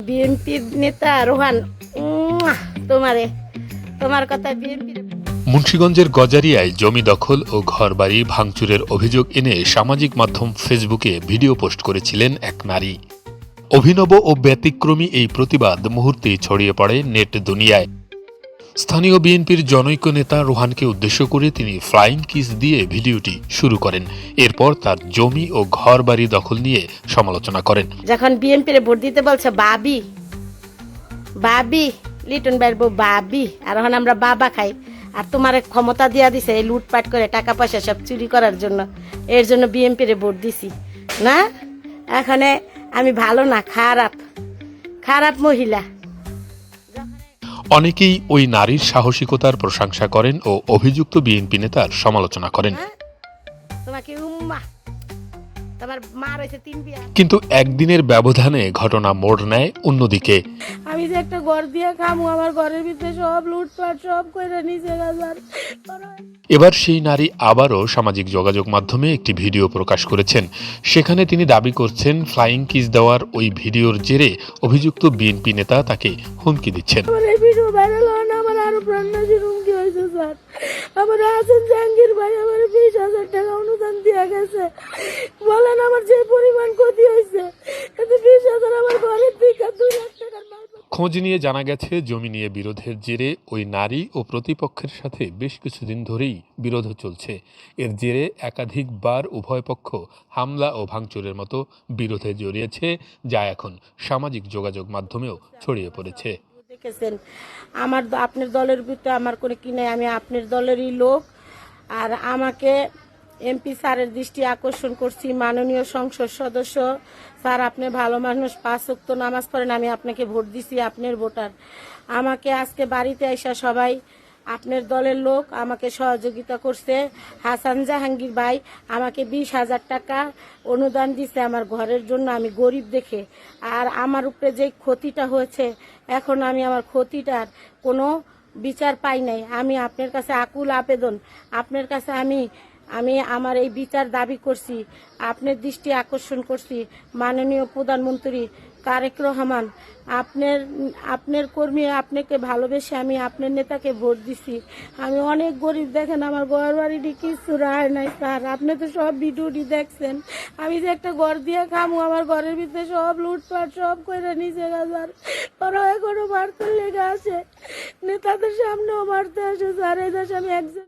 বিএনপির নেতা রোহান তোমারে তোমার কথা বিএনপি। মুন্সিগঞ্জের গজারিয়ায় জমি দখল ও ঘরবাড়ি ভাঙচুরের অভিযোগ এনে সামাজিক মাধ্যম ফেসবুকে ভিডিও পোস্ট করেছিলেন এক নারী। অভিনব ও ব্যতিক্রমী এই প্রতিবাদ মুহূর্তেই ছড়িয়ে পড়ে নেট দুনিয়ায়। স্থানীয় বিএনপির জনৈক নেতা রোহানকে উদ্দেশ্য করে তিনি ফ্লাইং কিস দিয়ে ভিডিওটি শুরু করেন। এরপর তার জমি ও ঘরবাড়ি দখল নিয়ে সমালোচনা করেন। যখন বিএনপির ভোট দিতে বলছে বাবি বাবি লিটন ভাইয়ের বউ বাবি, আর এখন আমরা বাবা খাই, আর তোমার ক্ষমতা দিয়া দিছে এই লুটপাট করে টাকা পয়সা সব চুরি করার জন্য, এর জন্য বিএনপির ভোট দিছি না। এখানে আমি ভালো না, খারাপ খারাপ মহিলা। অনেকেই ওই নারীর সাহসিকতার প্রশংসা করেন ও অভিযুক্ত বিএনপি নেতার সমালোচনা করেন। তোমাকে উম্মা তোমার মা রয়েছে 3 বিয়া। কিন্তু একদিনের ব্যবধানে ঘটনা মোড় নেয় অন্যদিকে। আমি যে একটা ঘর দিয়ে খামু, আমার ঘরের ভিতরে সব লুটপাট সব কইরা নিচে গেছে। এবার সেই নারী আবারও সামাজিক যোগাযোগ মাধ্যমে একটি ভিডিও প্রকাশ করেছেন। সেখানে তিনি দাবি করছেন ফ্লাইং কিস দেওয়ার ওই ভিডিওর জেরে অভিযুক্ত বিএনপি নেতা তাকে হুমকি দিচ্ছেন। আমার এই ভিডিও ভাইরাল হয় না, আমার আরো প্রাণনাশের হুমকি হয়েছে স্যার। আমার হাসান জাহাঙ্গীর ভাই আমার 20,000 টাকা অনুদান দিয়ে গেছে। বলেন আমার যে পরিমাণ ক্ষতি হয়েছে, এতে 20,000 আমার ঘরের দিকে 2 লাখ টাকার মাল। খোঁজ নিয়ে জানা গেছে জমি নিয়ে বিরোধের জেরে ওই নারী ও প্রতিপক্ষের সাথে বেশ কিছুদিন ধরেই বিরোধ চলছে। এর জেরে একাধিকবার উভয় পক্ষ হামলা ও ভাঙচুরের মতো বিরোধে জড়িয়েছে, যা এখন সামাজিক যোগাযোগ মাধ্যমেও ছড়িয়ে পড়েছে। দেখেছেন আমার আপনার দলের ভিতরে আমার কোনো কি নাই, আমি আপনার দলেরই লোক। আর আমাকে এমপি স্যারের দৃষ্টি আকর্ষণ করছি, মাননীয় সংসদ সদস্য স্যার, আপনি ভালো মানুষ, 5 ওয়াক্ত নামাজ পড়েন, আমি আপনাকে ভোট দিছি, আপনার ভোটার। আমাকে আজকে বাড়িতে আইসা সবাই আপনার দলের লোক আমাকে সহযোগিতা করছে। হাসান জাহাঙ্গীর ভাই আমাকে 20,000 টাকা অনুদান দিছে আমার ঘরের জন্য, আমি গরিব দেখে। আর আমার উপরে যে ক্ষতিটা হয়েছে, এখন আমি আমার ক্ষতিটার কোনো বিচার পাই নাই। আমি আপনার কাছে আকুল আবেদন, আপনার কাছে আমি আমার এই বিচার দাবি করছি, আপনার দৃষ্টি আকর্ষণ করছি। মাননীয় প্রধানমন্ত্রী তারেক রহমান, আপনার কর্মী, আপনাকে ভালোবেসে আমি আপনার নেতাকে ভোট দিছি। আমি অনেক গরিব, দেখেন আমার ঘর বাড়িটি কিছু রায় নাই স্যার, আপনি তো সব ভিডিওটি দেখছেন। আমি যে একটা ঘর দিয়ে খামু, আমার ঘরের ভিতরে সব লুটপাট সব করে নিচে গেছে। ওরা এখনো মারতে লেগে আসে, নেতাদের সামনেও মারতে আসে স্যার। এই দেশে আমি একজন